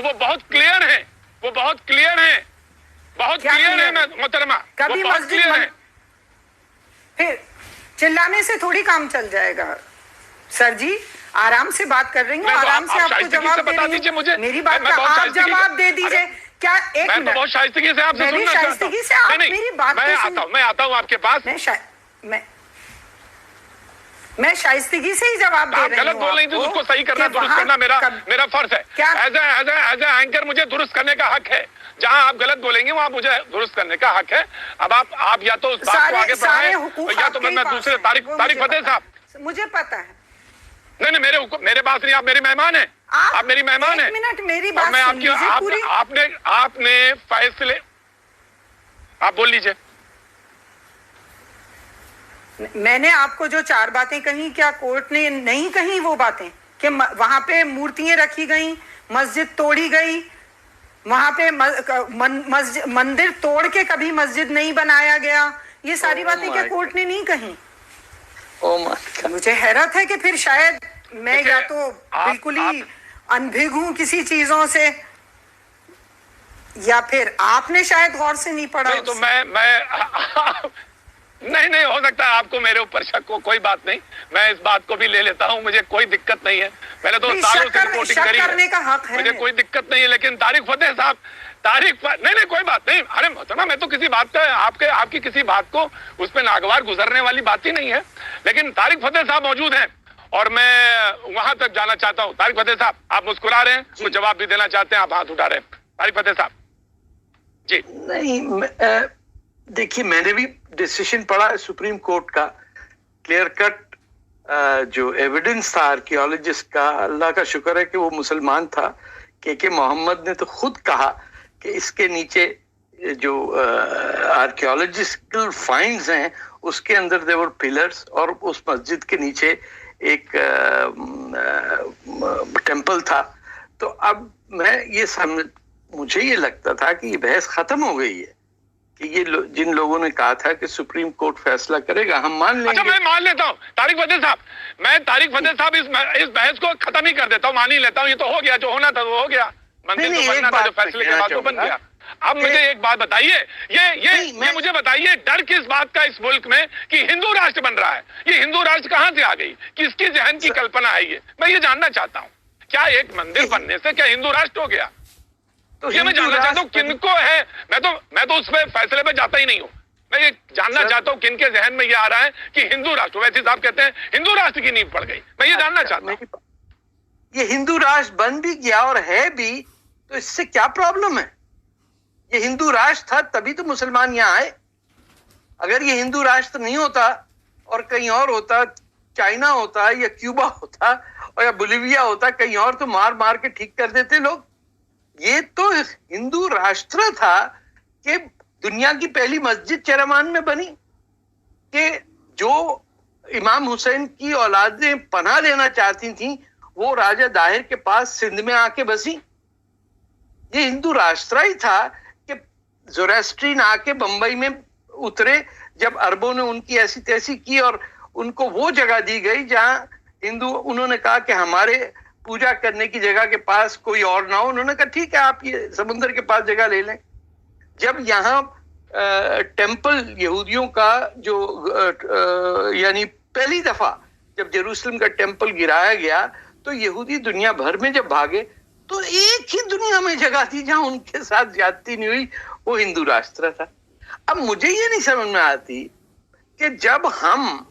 और वो बहुत क्लियर है, वो बहुत क्लियर है, बहुत क्लियर है मोहतरमा, कभी बहुत क्लियर है। फिर चिल्लाने से थोड़ी काम चल जाएगा सर जी, आराम से बात कर रही हूँ, आराम से आपको जवाब दे रही हूँ। मुझे मेरी बात का आप जवाब दे दीजिए। क्या एक मैं तो बहुत शाइस्तगी से आपसे सुनना चाहता हूँ। से आप मेरी बात मैं आता हूँ आपके पास। मैं शाइस्तगी से ही जवाब दे रही हूँ। गलत बोल रही थी, उसको सही करना, दुरुस्त करना मेरा फर्ज है। एज ए एंकर मुझे दुरुस्त करने का हक है। जहां आप गलत बोलेंगे वहां मुझे दुरुस्त करने का हक है। अब आप या तो उस बात को आगे बढ़ाएं या तो मैं दूसरे तारिक फतेह साहब, मुझे पता है। नहीं मेरे पास नहीं, आप मेरी मेहमान हैं, आप मेरी मेहमान हैं। एक मिनट मेरी बात मैं आपने फैसले, आप बोल लीजिए। मैंने आपको जो 4 बातें कही, क्या कोर्ट ने नहीं कही वो बातें कि वहां पे मूर्तियां रखी गई, मस्जिद तोड़ी गई, वहां पे मंदिर तोड़ के कभी मस्जिद नहीं बनाया गया, ये सारी बातें क्या कोर्ट ने नहीं कही? मुझे हैरत है कि फिर शायद मैं या तो बिल्कुल ही अनभिज्ञ हूं किसी चीजों से, या फिर आपने शायद गौर से नहीं पढ़ा। नहीं तो मैं नहीं हो सकता आपको मेरे ऊपर शक हो, कोई बात नहीं, मैं इस बात को भी ले लेता हूँ, मुझे कोई दिक्कत नहीं है। मैंने तो सालों से रिपोर्टिंग करी है, मुझे कोई दिक्कत नहीं है। लेकिन तारिक फतेह साहब, नहीं कोई बात नहीं। अरे मोहतरमा, मैं तो किसी बात का आपकी किसी बात को उस पर नागवार गुजरने वाली बात ही नहीं है। लेकिन तारिक फतेह साहब मौजूद हैं और मैं वहां तक जाना चाहता हूँ। तारिक फतेह साहब, आप मुस्कुरा रहे हैं, कुछ जवाब भी देना चाहते हैं, आप हाथ उठा रहे हैं। तारिक फतेह साहब जी। नहीं, देखिए मैंने भी डिसीजन पढ़ा सुप्रीम कोर्ट का, क्लियर कट जो एविडेंस था आर्कियोलॉजिस्ट का, अल्लाह का शुक्र है कि वो मुसलमान था। के मोहम्मद ने तो खुद कहा कि इसके नीचे जो आर्कियोलॉजिकल फाइंड्स हैं उसके अंदर देवर पिलर्स, और उस मस्जिद के नीचे एक टेम्पल था। तो अब मुझे ये लगता था कि ये बहस खत्म हो गई है, कि ये जिन लोगों ने कहा था कि सुप्रीम कोर्ट फैसला करेगा, हम मान लेंगे। अच्छा, मैं मान लेता हूँ तारिक फतेह साहब, इस बहस को खत्म ही कर देता हूँ, मान ही लेता हूँ। ये तो हो गया, जो होना था वो हो गया, मंदिर तो बनना था, जो फैसले के बाद वो बन गया। अब मुझे एक बात बताइए, ये मुझे बताइए, डर किस बात का इस मुल्क में कि हिंदू राष्ट्र बन रहा है? ये हिंदू राष्ट्र कहाँ से आ गई, किसकी जहन की कल्पना है ये? मैं ये जानना चाहता हूँ। क्या एक मंदिर बनने से क्या हिंदू राष्ट्र हो गया? तो ये मैं जानना चाहता हूँ किनको है। मैं तो उस फैसले पे जाता ही नहीं हूँ। मैं ये जानना चाहता हूँ किनके जहन में ये आ रहा है कि हिंदू राष्ट्र, वैसे साहब कहते हैं हिंदू राष्ट्र की नींव पड़ गई। मैं ये जानना चाहता हूँ। ये हिंदू राष्ट्र बन भी गया और है भी, तो इससे क्या प्रॉब्लम है? ये हिंदू राष्ट्र था तभी तो मुसलमान यहाँ आए। अगर ये हिंदू राष्ट्र नहीं होता और कहीं और होता, चाइना होता या क्यूबा होता और या बोलिविया होता, कहीं और, तो मार मार के ठीक कर देते लोग। ये तो हिंदू राष्ट्र था कि दुनिया की पहली मस्जिद चरमान में बनी, कि जो इमाम हुसैन की औलादें पनाह लेना चाहती थी वो राजा दाहिर के पास सिंध में आके बसी। ये हिंदू राष्ट्र ही था कि ज़ोरास्ट्रीन आके बंबई में उतरे जब अरबों ने उनकी ऐसी तैसी की और उनको वो जगह दी गई जहां हिंदू, उन्होंने कहा कि हमारे पूजा करने की जगह के पास कोई और ना हो। उन्होंने कहा ठीक है, आप ये समुद्र के पास जगह ले लें। जब यहाँ टेम्पल यहूदियों का जो यानी पहली दफा जब यरूशलेम का टेम्पल गिराया गया, तो यहूदी दुनिया भर में जब भागे तो एक ही दुनिया में जगह थी जहां उनके साथ ज्यादती नहीं हुई, वो हिंदू राष्ट्र था। अब मुझे ये नहीं समझ में आती कि जब हम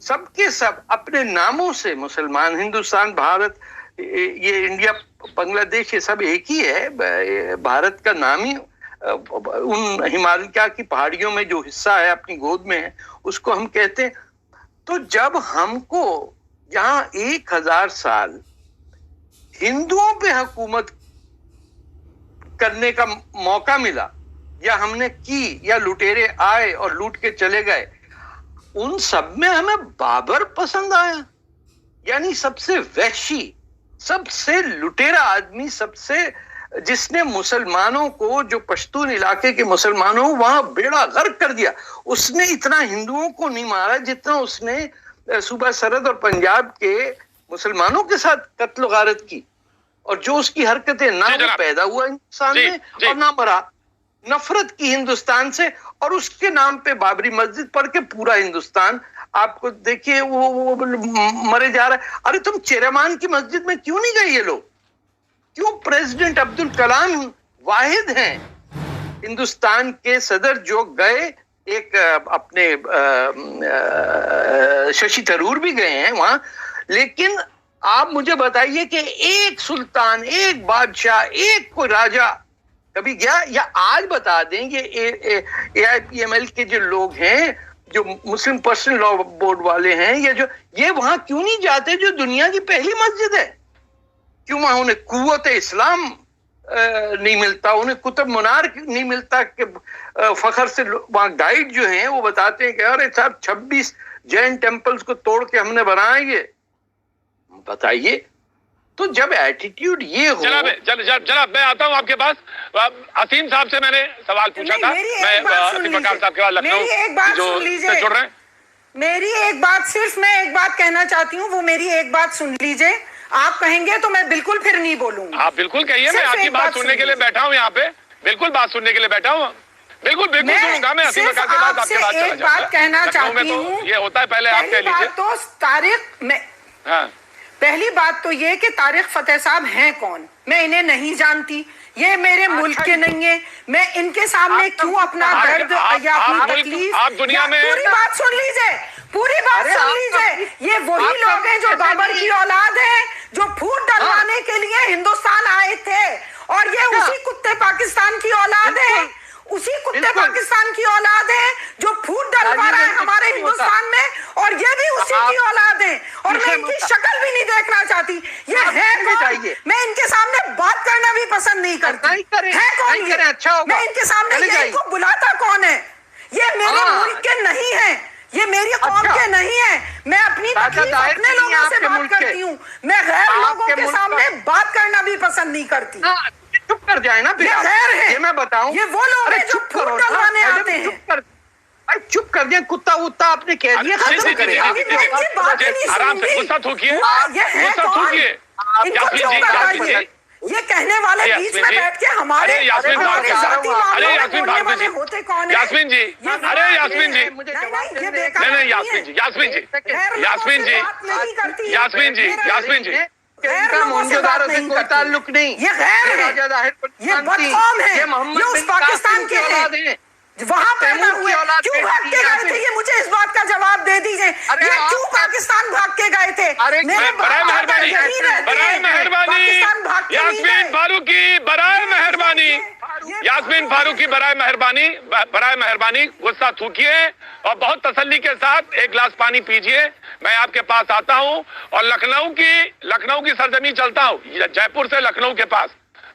सबके सब अपने नामों से, मुसलमान, हिंदुस्तान, भारत, ये इंडिया, बांग्लादेश, ये सब एक ही है। भारत का नाम ही उन हिमालय की पहाड़ियों में जो हिस्सा है अपनी गोद में है उसको हम कहते हैं। तो जब हमको यहाँ 1000 साल हिंदुओं पे हुकूमत करने का मौका मिला, या हमने की, या लुटेरे आए और लूट के चले गए, उन सब में हमें बाबर पसंद आया। यानी सबसे वहशी, सबसे लुटेरा आदमी, सबसे जिसने मुसलमानों को, जो पश्तून इलाके के मुसलमानों, वहां बेड़ा गर्क कर दिया। उसने इतना हिंदुओं को नहीं मारा जितना उसने सूबा सरहद और पंजाब के मुसलमानों के साथ कत्ल गारत की। और जो उसकी हरकतें, ना वो पैदा हुआ हिंदुस्तान में और ना मरा, नफरत की हिंदुस्तान से, और उसके नाम पे बाबरी मस्जिद पढ़ के पूरा हिंदुस्तान आपको देखिए वो मरे जा रहा है। अरे तुम चेरेमान की मस्जिद में क्यों नहीं गए ये लोग? क्यों? प्रेसिडेंट अब्दुल कलाम वाहिद हैं हिंदुस्तान के सदर जो गए, एक अपने शशि थरूर भी गए हैं वहां, लेकिन आप मुझे बताइए कि एक सुल्तान, एक बादशाह, एक कोई राजा कभी गया? या आज बता दें ये AIPML के जो लोग हैं, जो मुस्लिम पर्सनल लॉ बोर्ड वाले हैं, या जो ये वहां क्यों नहीं जाते जो दुनिया की पहली मस्जिद है? क्यों वहां उन्हें कुव्वत इस्लाम नहीं मिलता, उन्हें कुतुब मुनार नहीं मिलता कि फखर से वहां गाइड जो हैं वो बताते हैं कि अरे साहब 26 जैन टेम्पल्स को तोड़ के हमने बनाया ये? बताइए। तो जब एटीट्यूड ये हो, जनाब मैं आता हूं आपके पास। असीम साहब से मैंने सवाल पूछा था, मैं असीम बकार साहब के बाद लखनऊ जो जुड़ रहे हैं। मेरी एक बात, सिर्फ मैं एक बात कहना चाहती हूँ, वो मेरी एक बात सुन लीजिए। आप कहेंगे तो मैं बिल्कुल फिर नहीं बोलूंगी। आप बिल्कुल कहिए, मैं आपकी बात सुनने के लिए बैठा हूँ यहाँ पे, बिल्कुल बात सुनने के लिए बैठा हूँ, बिल्कुल सुनूंगा मैं। असीम बकार के बाद आपके बाद एक बात कहना चाहती हूँ, ये होता है, पहले आप कह लीजिए। तो तारिक में, पहली बात तो ये कि तारिक फतेह साहब हैं कौन? मैं इन्हें नहीं जानती, ये मेरे मुल्क के नहीं है। मैं इनके सामने क्यों अपना दर्द या अपनी तकलीफ, आप दुनिया में, पूरी बात सुन लीजिए, पूरी बात सुन लीजिए। ये वही लोग हैं जो बाबर की औलाद है, जो फूट डलवाने के लिए हिंदुस्तान आए थे, और ये उसी कुत्ते पाकिस्तान की औलाद है, उसी कुत्ते पाकिस्तान की औलाद है जो फूट डलवा रहा है हमारे हिंदुस्तान में, और ये भी उसी की औलाद है। और मैं इनकी शक्ल भी नहीं देखना चाहती। ये है कौन? मैं इनके सामने बात करना भी पसंद नहीं करती। है कौन ये? मैं इनके सामने ये इनको बुलाता कौन है? ये मेरे मुल्क के नहीं है, ये मेरी कौम के नहीं है। मैं अपनी तकलीफ अपने लोगों से बात करती हूँ, मैं गैर लोगों के सामने बात करना भी पसंद नहीं करती। चुप कर जाए ना, ये गैर है, ये मैं बताऊं, ये वो लोग हैं जो फूट डलवाने आते हैं। चुप कर दिया, कुत्ता उत्ता आपने कह दिया, खत्म करें। आराम से, गुस्सा थूकिए, गुस्सा थूकिए। ये कहने वाले बीच में बैठ के हमारे जाति मामलों में बोलने वाले होते कौन है? यास्मीन जी, अरे यास्मीन जी, नहीं यास्मीन जी, यास्मीन जी, यास्मीन जी, यास्मीन जी, यास्मीन जी, इनका मौजूदारों से कोई ताल्लुक नहीं। ये गैर है, ये बदकौम है, ये उस पाकिस्तान के हैं, वहां पैदा हुए। क्यों भाग के गए थे? ये मुझे इस बात का जवाब दे दीजिए। ये क्यों पाकिस्तान भाग के गए थे? मेरे बराए मेहरबानी, बराए मेहरबानी, यास्मीन फारूकी, बराए मेहरबानी, यास्मीन फारूकी, बराए मेहरबानी, बराए मेहरबानी, गुस्सा थूकिए और बहुत तसल्ली के साथ एक गिलास पानी पीजिए। मैं आपके पास आता हूं और लखनऊ की सरजमी चलता हूं, जयपुर से लखनऊ के पास,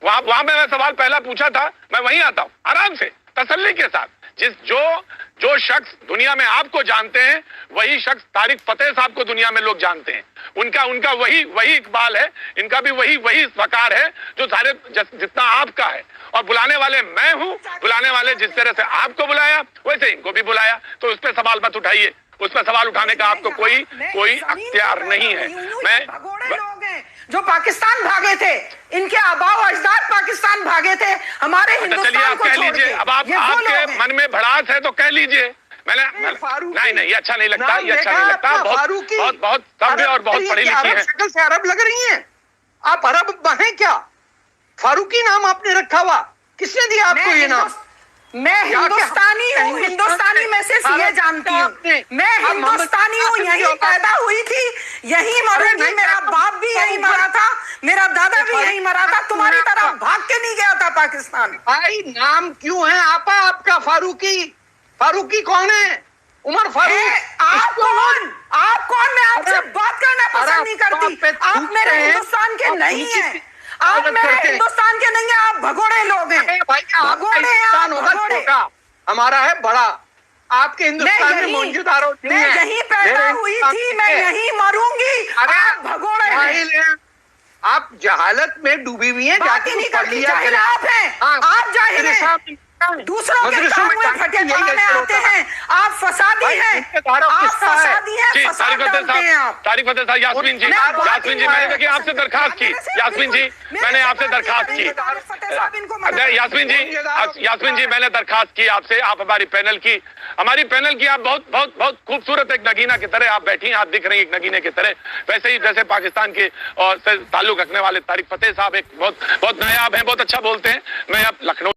वहां पे मैं सवाल पहला पूछा था, मैं वहीं आता हूं आराम से, तसल्ली के साथ। जो शख्स दुनिया में आपको जानते हैं, वही शख्स तारिक फतेह साहब को दुनिया में लोग जानते हैं। उनका वही इकबाल है, इनका भी वही वकार है जो सारे जितना आपका है। और बुलाने वाले मैं हूं, बुलाने वाले जिस तरह से आपको बुलाया वैसे इनको भी बुलाया। तो उस पर सवाल मत उठाइए, उस पर सवाल उठाने का आपको कोई अख्तियार नहीं है। मैं लोग हैं जो पाकिस्तान भागे थे, इनके आबाओ अजदाद पाकिस्तान भागे थे हमारे हिंदुस्तान को कह लीजिए। अब आपके मन में भड़ास है तो कह लीजिए। नहीं, ये अच्छा नहीं लगता, ये अच्छा नहीं लगता। बहुत सभ्य और बहुत पढ़ी लिखी है। शक्ल से अरब लग रही हैं आप। अरब हैं क्या? फारूकी नाम आपने रखा हुआ, किसने दिया आपको ये नाम? मैं हिंदुस्तानी हूँ, हिंदुस्तानी में सिर्फ ये जानती हूँ, मैं हिंदुस्तानी हूँ, यहीं पैदा हुई थी, यहीं मरूंगी। मेरा बाप भी यहीं मरा था, मेरा दादा भी यहीं मरा था, तुम्हारी तरह भाग के नहीं गया था पाकिस्तान। भाई नाम क्यों है आपका फारूकी? फारूकी कौन है? उमर फारूक। आप कौन? मैं आपसे बात करना पसंद नहीं करती। आप मेरे हिंदुस्तान के नहीं है, आप मेरे हिंदुस्तान के नहीं है, आप भगोड़े लोग हैं। हिंदुस्तान होगा छोटा, हमारा है बड़ा। आपके हिंदुस्तान में मौजूदारों नहीं है। मैं यहीं पैदा हुई थी, मैं यहीं मरूंगी। आप भगोड़े हैं, आप जहालत में डूबी हुई हैं। जाके नहीं करती, जाहिल आप हैं, आप जाहिल हैं। दूसरों के मदरसों में काम ताकि यही फटेपड़ा में असर आते होता है। हैं। आप फसादी भाई, हैं, रिश्तेदारों आप किस्सा है। फसादी हैं, जी फसाद तारिक फतेह डालते हैं साहब, आप। तारिक फतेह साहब, यास्मीन जी, यास्मीन जी, मैंने देखिए आपसे दरखास्त की, यास्मीन जी, मैंने आपसे दरखास्त की, यास्मीन जी, यास्मीन जी, मैंने दरखास्त की आपसे, आप हमारी पैनल की आप बहुत बहुत बहुत खूबसूरत एक नगीना की तरह आप बैठी हैं, आप दिख रही हैं एक नगीने की तरह। वैसे ही जैसे पाकिस्तान के और से ताल्लुक रखने वाले तारिक फतेह साहब एक बहुत बहुत नायाब हैं, बहुत अच्छा बोलते हैं। मैं अब लखनऊ